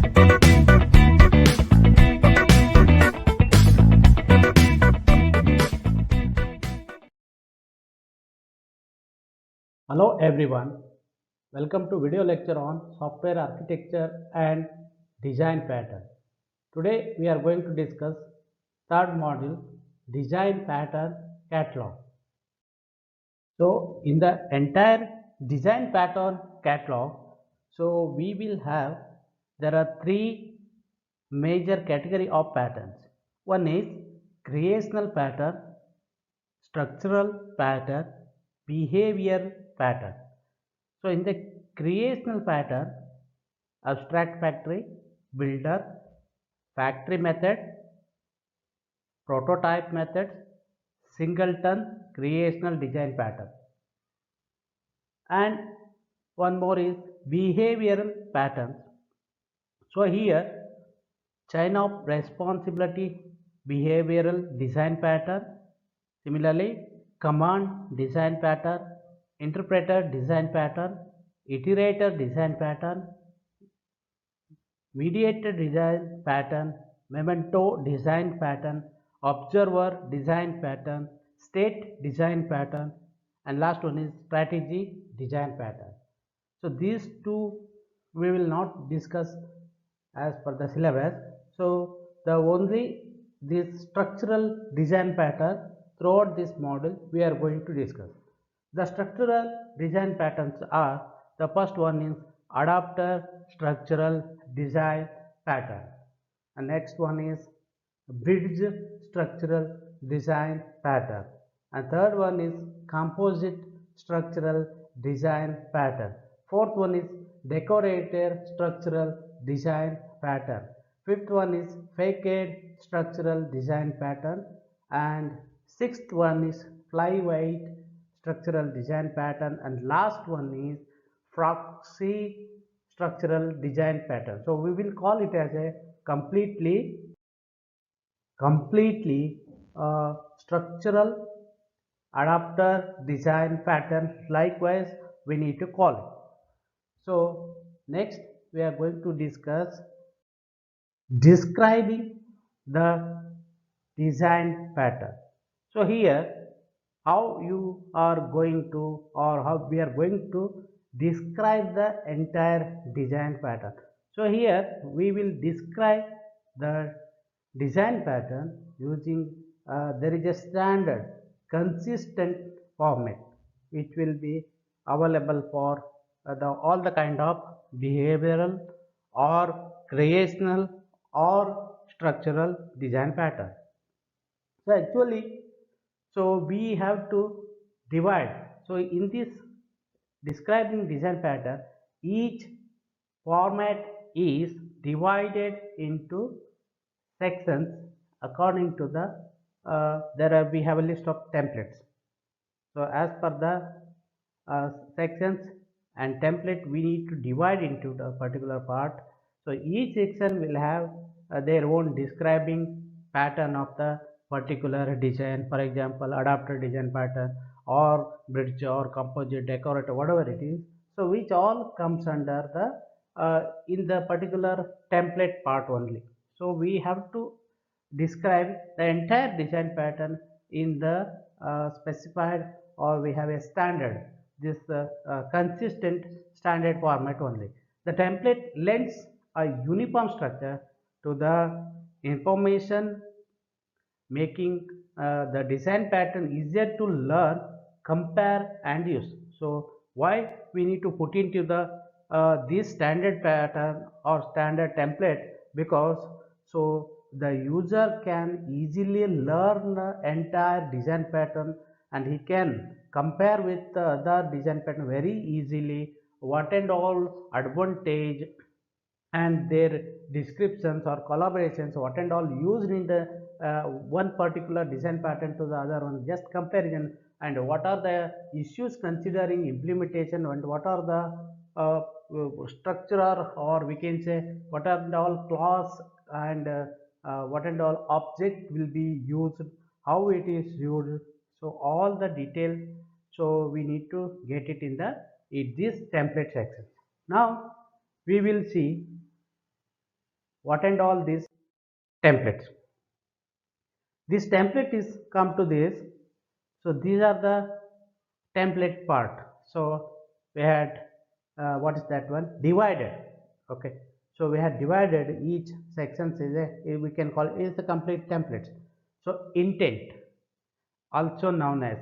Hello everyone, welcome to video lecture on software architecture and design pattern. Today we are going to discuss third module, design pattern catalog. So in the entire design pattern catalog, so we will have, there are three major category of patterns. One is creational pattern, structural pattern, behavior pattern. So in the creational pattern, abstract factory, builder, factory method, prototype methods, singleton creational design pattern. And one more is behavioral patterns. So here, chain of responsibility behavioral design pattern. Similarly, command design pattern, interpreter design pattern, iterator design pattern, mediator design pattern, memento design pattern, observer design pattern, state design pattern, and last one is strategy design pattern. So these two we will not discuss as per the syllabus. So the only this structural design pattern throughout this module we are going to discuss. The structural design patterns are, the first one is adapter structural design pattern, and next one is bridge structural design pattern, and third one is composite structural design pattern, fourth one is decorator structural design pattern, fifth one is facade structural design pattern, and sixth one is flyweight structural design pattern, and last one is proxy structural design pattern. So we will call it as a completely structural adapter design pattern. Likewise we need to call it. So next we are going to discuss describing the design pattern. So here how you are going to, or how we are going to describe the entire design pattern. So here we will describe the design pattern using there is a standard consistent format which will be available for all the kind of behavioral or creational or structural design pattern. So actually, so we have to divide. So in this describing design pattern, each format is divided into sections according to the there are, we have a list of templates. So as per the sections and template, we need to divide into the particular part. So each section will have their own describing pattern of the particular design. For example, adapter design pattern or bridge or composite decorator, whatever it is. So which all comes under the in the particular template part only. So we have to describe the entire design pattern in the specified, or we have a standard, this consistent standard format only. The template lends a uniform structure to the information, making the design pattern easier to learn, compare and use. So why we need to put into the this standard pattern or standard template? Because so the user can easily learn the entire design pattern and he can compare with the other design pattern very easily, what and all advantage and their descriptions or collaborations, what and all used in the one particular design pattern to the other one, just comparison, and what are the issues considering implementation, and what are the structure, or we can say what are the all clause and what and all object will be used, how it is used. So all the details, so we need to get it in this template section. Now we will see what and all these templates. This template is come to this. So these are the template part. So we had what is that one, divided. Okay, so we had divided each sections is a, we can call it is the complete templates. So intent, also known as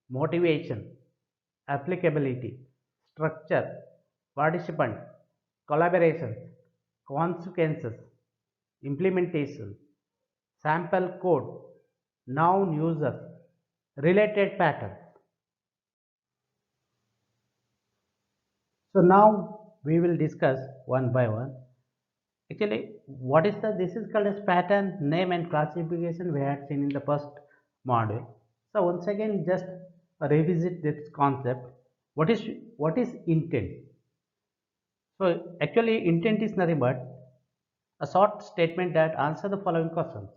motivation, applicability, structure, participant, collaboration, consequences, implementation, sample code, noun user, related patterns. So now we will discuss one by one. Actually, what is the, this is called as pattern, name and classification we had seen in the first module. So once again, just revisit this concept. What is intent? So actually intent is nothing but a short statement that answer the following questions.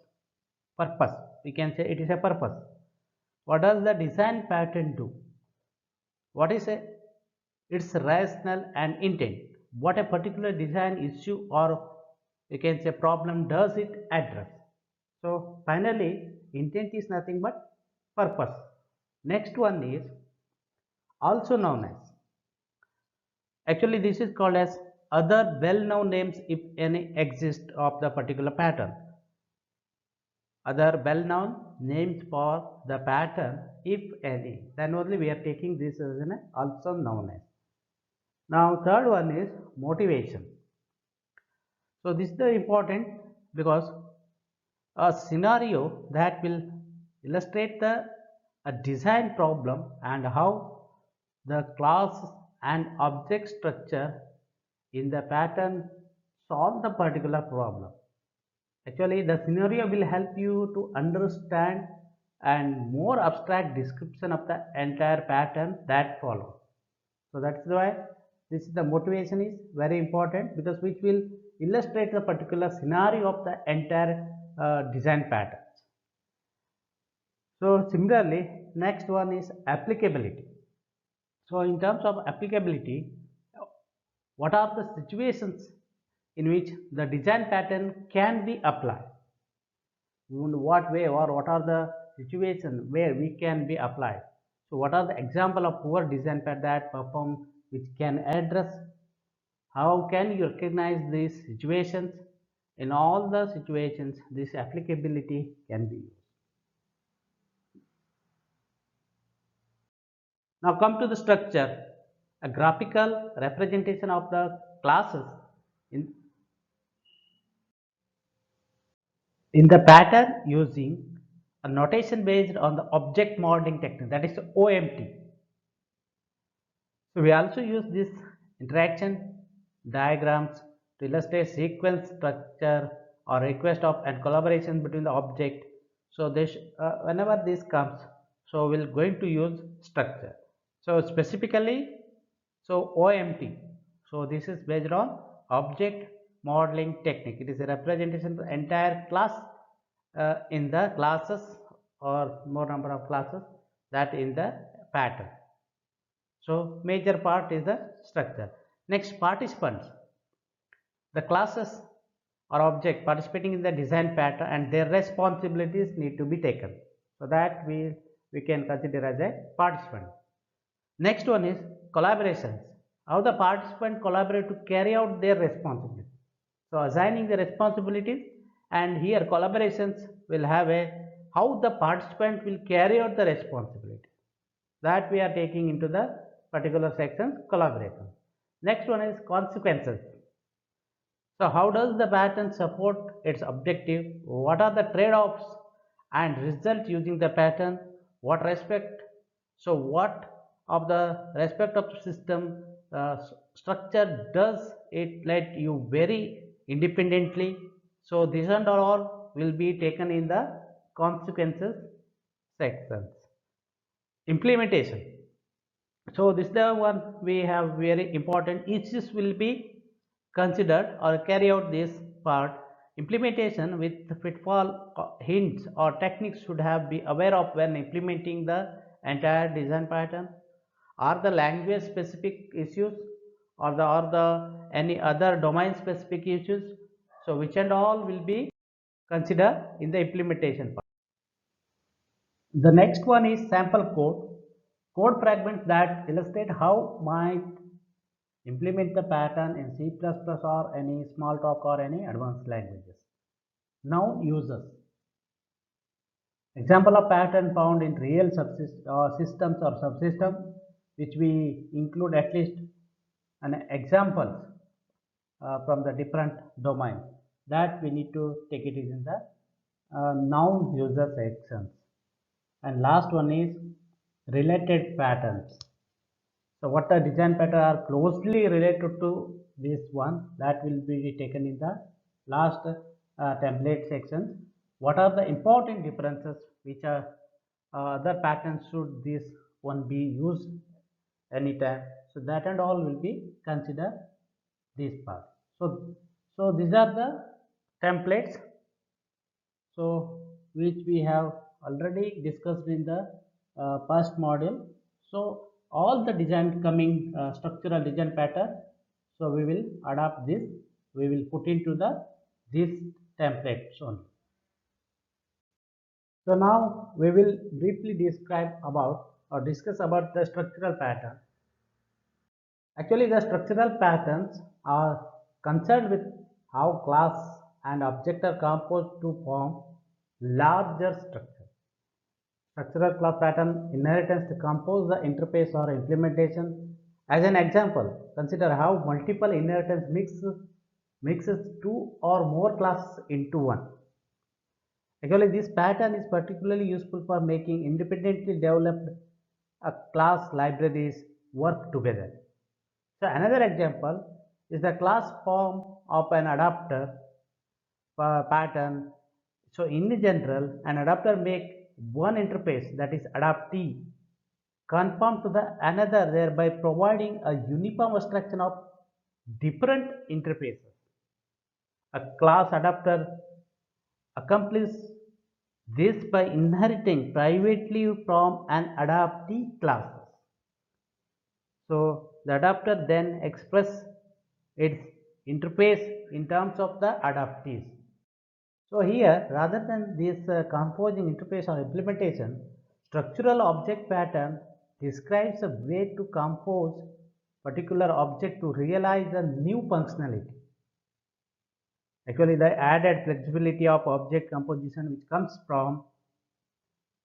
Purpose, we can say it is a purpose. What does the design pattern do? What is a its rationale and intent? What a particular design issue or you can say problem does it address? So finally, intent is nothing but purpose. Next one is also known as, actually this is called as other well-known names if any exist of the particular pattern. Other well-known names for the pattern if any, then only we are taking this as an also known as. Now third one is motivation. So this is the important because a scenario that will illustrate the a design problem and how the class and object structure in the pattern solve the particular problem. Actually, the scenario will help you to understand and more abstract description of the entire pattern that follows. So that's why this is the motivation is very important because which will illustrate the particular scenario of the entire design patterns. So similarly, next one is applicability. So in terms of applicability, what are the situations in which the design pattern can be applied? In what way or what are the situations where we can be applied? So what are the example of poor design pattern that perform which can address? How can you recognize these situations? In all the situations, this applicability can be used. Now come to the structure, a graphical representation of the classes in, in the pattern using a notation based on the object modeling technique, that is OMT. So we also use this interaction diagrams to illustrate sequence structure or request of and collaboration between the object. So this whenever this comes, so we're going to use structure. So specifically, so OMT. So this is based on object modeling technique. It is a representation of the entire class in the classes or more number of classes that in the pattern. So major part is the structure. Next, participants. The classes or object participating in the design pattern and their responsibilities need to be taken. So that we can consider as a participant. Next one is collaborations. How the participant collaborate to carry out their responsibility. So assigning the responsibilities, and here collaborations will have a how the participant will carry out the responsibility. That we are taking into the particular section collaboration. Next one is consequences. So how does the pattern support its objective? What are the trade-offs and results using the pattern? What respect? So what of the respect of the system structure does it let you vary independently? So this and all will be taken in the consequences sections. Implementation. So this is the one we have very important issues will be considered or carry out this part. Implementation with pitfall hints or techniques should have be aware of when implementing the entire design pattern. Are the language specific issues or the any other domain specific issues? So which and all will be considered in the implementation part. The next one is sample code. Code fragments that illustrate how might implement the pattern in C++ or any Smalltalk or any advanced languages. Now users. Example of pattern found in real systems or subsystems, which we include at least an examples from the different domains that we need to take it in the noun user sections. And last one is related patterns. So what the design pattern are closely related to this one, that will be taken in the last template section. What are the important differences which are other patterns should this one be used anytime? So that and all will be considered this part. So these are the templates. So which we have already discussed in the past module. So all the design coming structural design pattern, so we will adapt this, we will put into the this template only. So now we will briefly describe about or discuss about the structural pattern. Actually, the structural patterns are concerned with how class and object are composed to form larger structure. Structural class pattern inheritance to compose the interface or implementation. As an example, consider how multiple inheritance mixes two or more classes into one. Actually, this pattern is particularly useful for making independently developed class libraries work together. So another example is the class form of an adapter pattern. So in general, an adapter make one interface, that is adaptee, conform to the another, thereby providing a uniform abstraction of different interfaces. A class adapter accomplishes this by inheriting privately from an adaptee class. So the adapter then expresses its interface in terms of the adaptees. So here, rather than this composing interface or implementation, structural object pattern describes a way to compose particular object to realize a new functionality. Actually, the added flexibility of object composition which comes from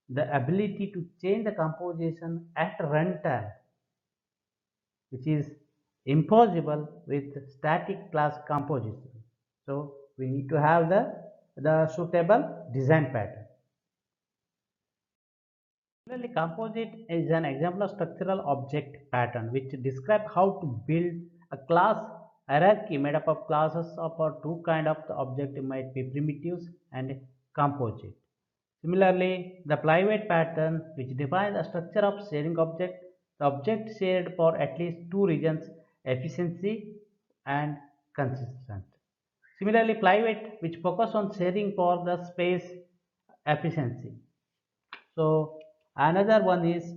the ability to change the composition at runtime, which is impossible with static class composition. So we need to have the suitable design pattern. Similarly, composite is an example of structural object pattern which describe how to build a class hierarchy made up of classes of two kind of the object might be primitives and composite. Similarly, the private pattern which defines a structure of sharing object, the object shared for at least two regions, efficiency and consistent. Similarly, private which focus on sharing for the space efficiency. So another one is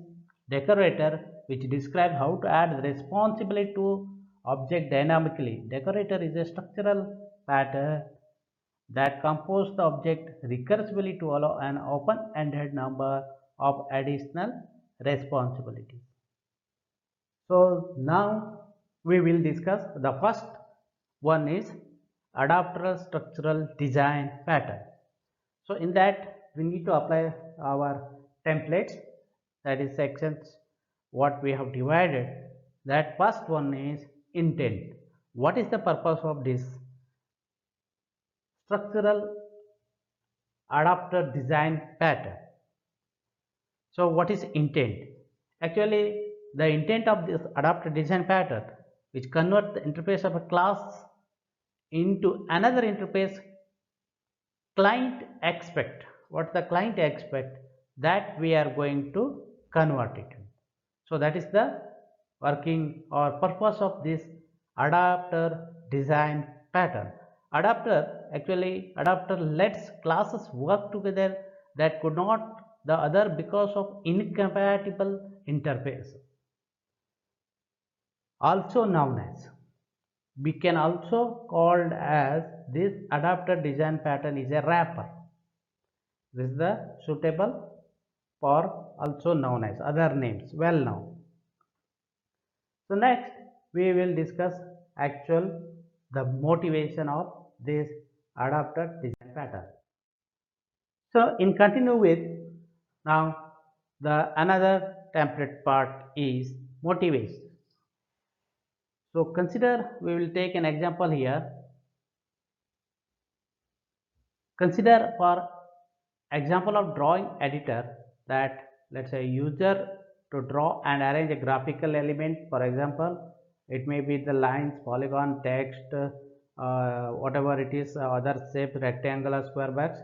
decorator, which describes how to add responsibility to object dynamically. Decorator is a structural pattern that composes the object recursively to allow an open-ended number of additional responsibilities. So now we will discuss the first one is adapter structural design pattern. So in that we need to apply our templates, that is sections what we have divided. That first one is intent. What is the purpose of this structural adapter design pattern? So what is intent? Actually, the intent of this adapter design pattern which convert the interface of a class into another interface client expect. What the client expect, that we are going to convert it. So that is the working or purpose of this adapter design pattern. Adapter lets classes work together that could not the other because of incompatible interface, also known as. We can also called as this adapter design pattern is a wrapper. This is the suitable for also known as other names well known. So next we will discuss actual the motivation of this adapter design pattern. So in continue with now the another template part is motivation. So consider we will take an example here. Consider for example of drawing editor that let's say user to draw and arrange a graphical element. For example, it may be the lines, polygon, text, whatever it is, other shapes, rectangular, square box,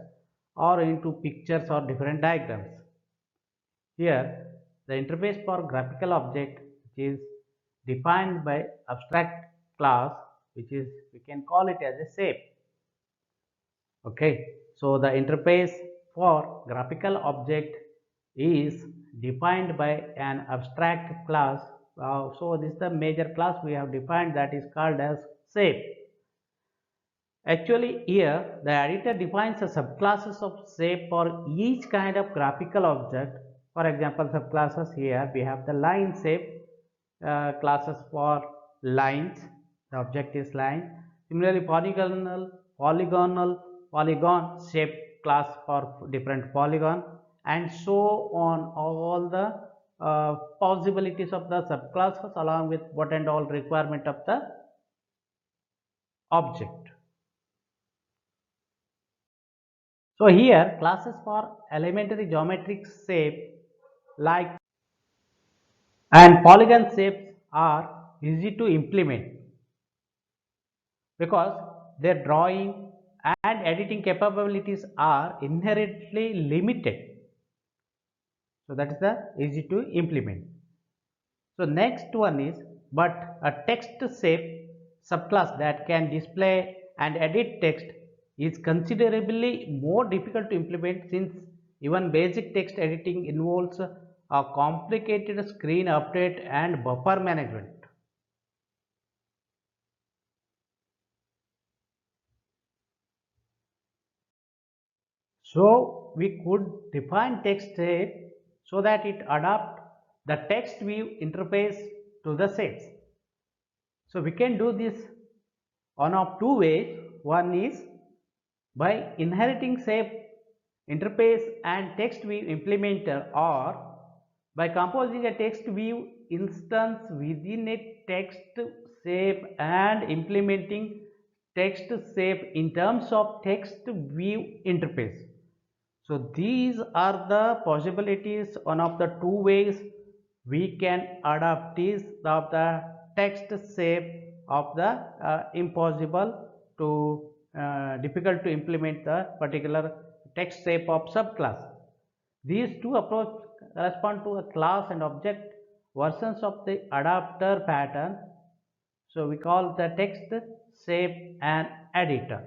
or into pictures or different diagrams. Here, the interface for graphical object which is defined by abstract class, which is we can call it as a shape. Okay, so the interface for graphical object is defined by an abstract class. So this is the major class we have defined, that is called as shape. Actually here the editor defines the subclasses of shape for each kind of graphical object. For example, subclasses here we have the line shape classes for lines, the object is line. Similarly polygon shape class for different polygon, and so on all the possibilities of the subclasses along with what and all requirement of the object. So here classes for elementary geometric shape like and polygon shapes are easy to implement because their drawing and editing capabilities are inherently limited. So that is the easy to implement. So next one is but a text shape subclass that can display and edit text is considerably more difficult to implement, since even basic text editing involves a complicated screen update and buffer management. So we could define text shape so that it adapt the text view interface to the shapes. So we can do this one of two ways. One is by inheriting shape interface and text view implementer, or by composing a text view instance within a text shape and implementing text shape in terms of text view interface. So these are the possibilities, one of the two ways we can adapt this of the text shape of the impossible to difficult to implement the particular text shape of subclass. These two approaches correspond to a class and object versions of the adapter pattern. So we call the text shape and editor.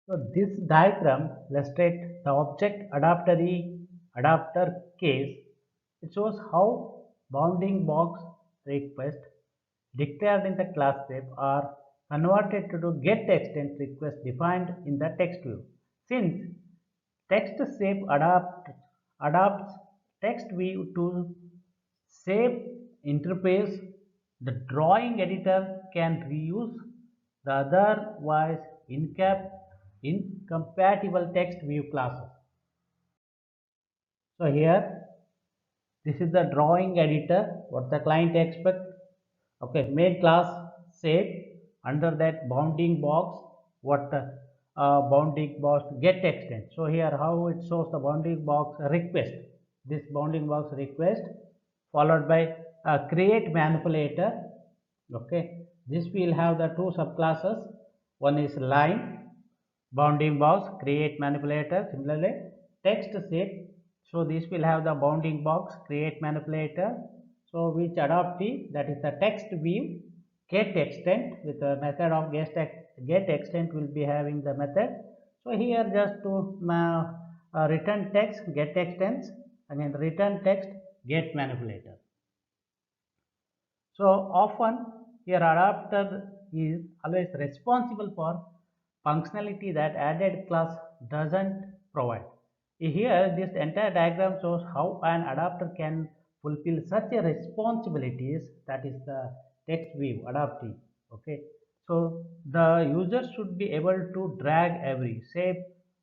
So this diagram illustrates the object adapter case. It shows how bounding box request declared in the class shape are converted to get extent request defined in the text view. Since text shape adapts text view to shape interface, the drawing editor can reuse the otherwise incompatible text view classes. So here this is the drawing editor, what the client expect. Okay, main class shape, under that bounding box, what bounding box get extent. So here how it shows the bounding box request. This bounding box request followed by create manipulator. Okay, this will have the two subclasses. One is line, bounding box, create manipulator. Similarly, text shape. So this will have the bounding box, create manipulator. So which adopt the, that is the text view get extent, with the method of get extent will be having the method. So here just to return text get extents, again return text get manipulator. So often Here adapter is always responsible for functionality that added class doesn't provide. Here this entire diagram shows how an adapter can fulfill such a responsibilities, that is the text view adaptive. Okay, so the user should be able to drag every shape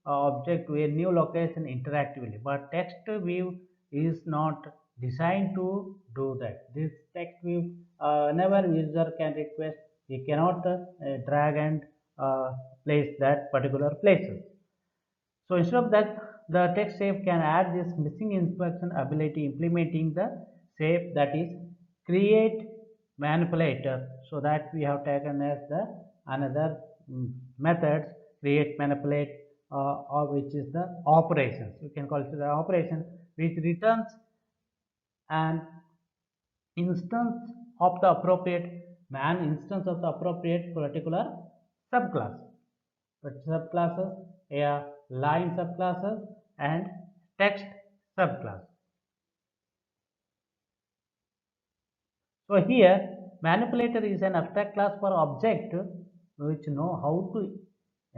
object to a new location interactively, but text view is not designed to do that. This text view, whenever user can request, he cannot drag and uh, place that particular places. So instead of that, the text shape can add this missing instruction ability, implementing the shape, that is create manipulator. So that we have taken as the another methods, create manipulate, or which is the operations. You can call it the operation, which returns an instance of the appropriate instance of the appropriate particular subclass. But subclasses, yeah, line subclasses and text subclass. So here manipulator is an abstract class for object which know how to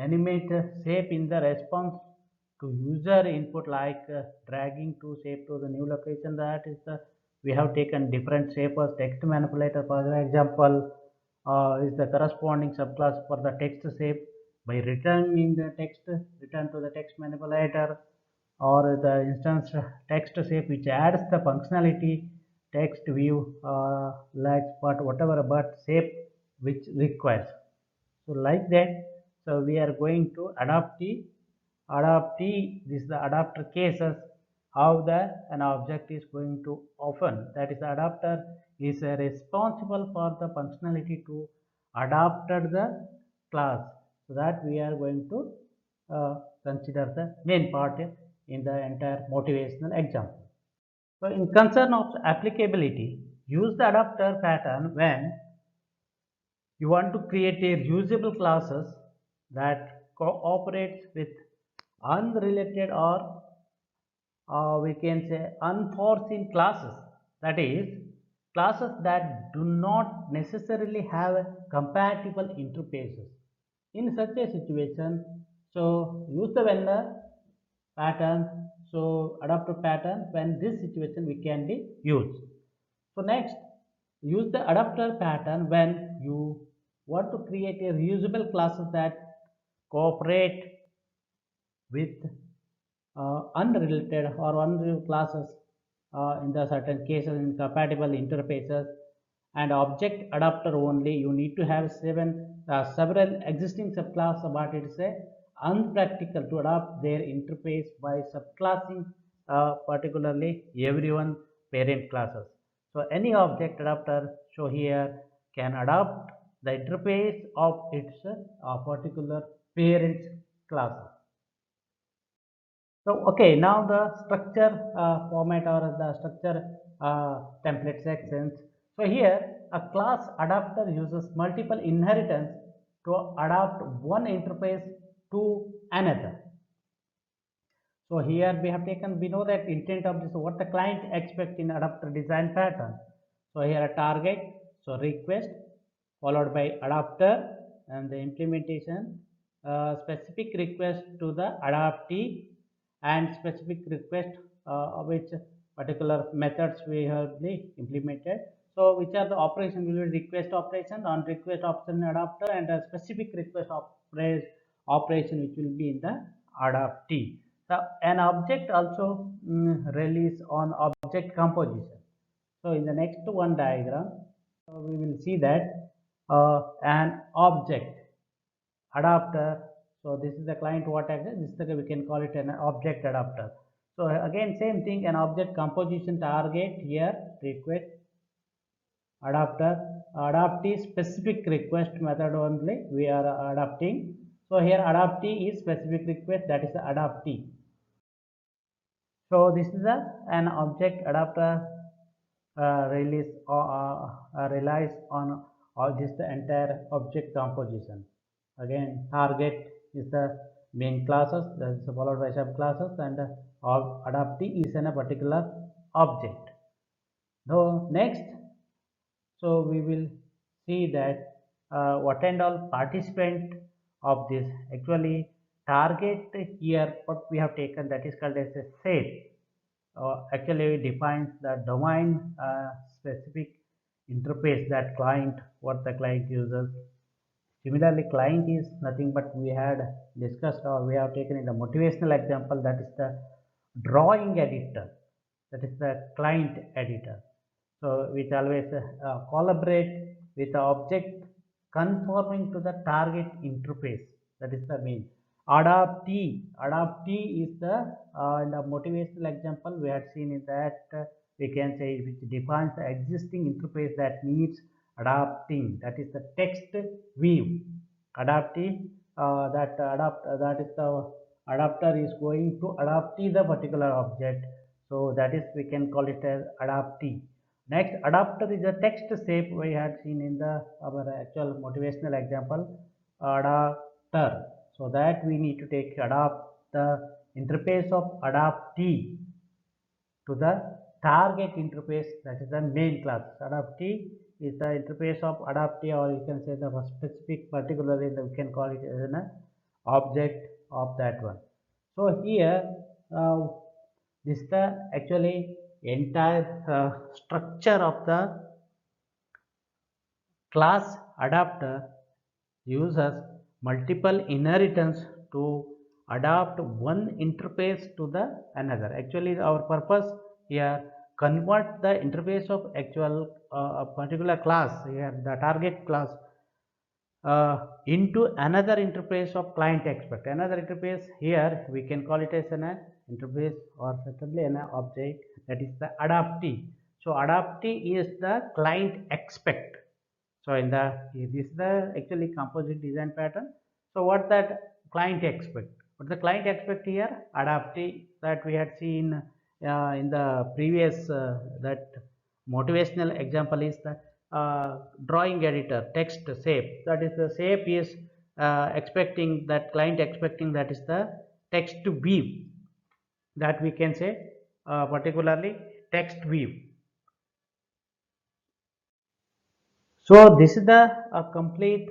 animate shape in the response to user input, like dragging to shape to the new location. That is the, we have taken different shape as text manipulator. For example, is the corresponding subclass for the text shape. By returning the text, return to the text manipulator, or the instance text shape which adds the functionality text view, like but whatever but shape which requires. So like that, so we are going to adapt this is the adapter cases, how the an object is going to often, that is the adapter is responsible for the functionality to adapted the class. So that we are going to consider the main part in the entire motivational example. So in concern of applicability, use the adapter pattern when you want to create a reusable classes that cooperates with unrelated or we can say unforeseen classes, that is classes that do not necessarily have compatible interfaces. In such a situation, so use the vendor pattern, so adapter pattern when this situation we can be used. So next, use the adapter pattern when you want to create a reusable classes that cooperate with unrelated or unreal classes in the certain cases in compatible interfaces, and object adapter only you need to have several existing subclass, but it's a unpractical to adapt their interface by subclassing particularly everyone parent classes. So any object adapter, so here can adapt the interface of its particular parent classes. So, okay, now the structure format or the structure template sections. So, here a class adapter uses multiple inheritance to adapt one interface to another. So, here we have taken, we know that intent of this, what the client expects in adapter design pattern. So, here a target, so request followed by adapter, and the implementation specific request to the adaptee and specific request which particular methods we have implemented. So which are the operation will be request operation, on request option adapter, and a specific request operation which will be in the adaptee. So an object also release on object composition. So in the next one diagram, we will see that an object adapter. So this is the client what access, this is the, we can call it an object adapter. So again same thing, an object composition target, here request adapter, adaptee specific request method only we are adapting. So here adaptee is specific request, that is the adaptee. So this is an object adapter release or relies on this the entire object composition. Again target is the main classes, that is followed by subclasses, and adaptee is in a particular object. Now next, so we will see that what and all participant of this. Actually, target here what we have taken, that is called as a set. Actually defines the domain specific interface that client, what the client uses. Similarly, client is nothing but we had discussed or we have taken in the motivational example, that is the drawing editor, that is the client editor. So which always collaborate with the object conforming to the target interface, that is the main. Adaptee is the in the motivational example we had seen in that we can say which defines the existing interface that needs adapting, that is the text view. Adaptee that is the adapter is going to adaptee the particular object, so that is we can call it as adaptee. Next, adapter is a text shape we had seen in the our actual motivational example, adapter. So that we need to take adapt the interface of adaptee to the target interface, that is the main class. Adaptee is the interface of adaptee, or you can say the specific particularly we can call it as an object of that one. So here this is the actually entire structure of the class adapter uses multiple inheritance to adapt one interface to the another. Actually our purpose here, convert the interface of actual a particular class, here the target class, into another interface of client expect. Another interface here we can call it as an interface or certainly an object, that is the adaptee. So adaptee is the client expect. So in the this is the actually composite design pattern. So what that client expect? What the client expect here? Adaptee that we had seen in the previous that motivational example is the drawing editor text shape. That is the shape is expecting that client expecting, that is the text view, that we can say particularly text view. So this is the complete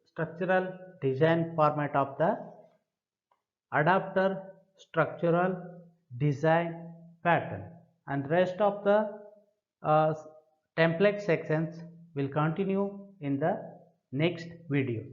structural design format of the adapter structural design pattern, and rest of the uh, template sections will continue in the next video.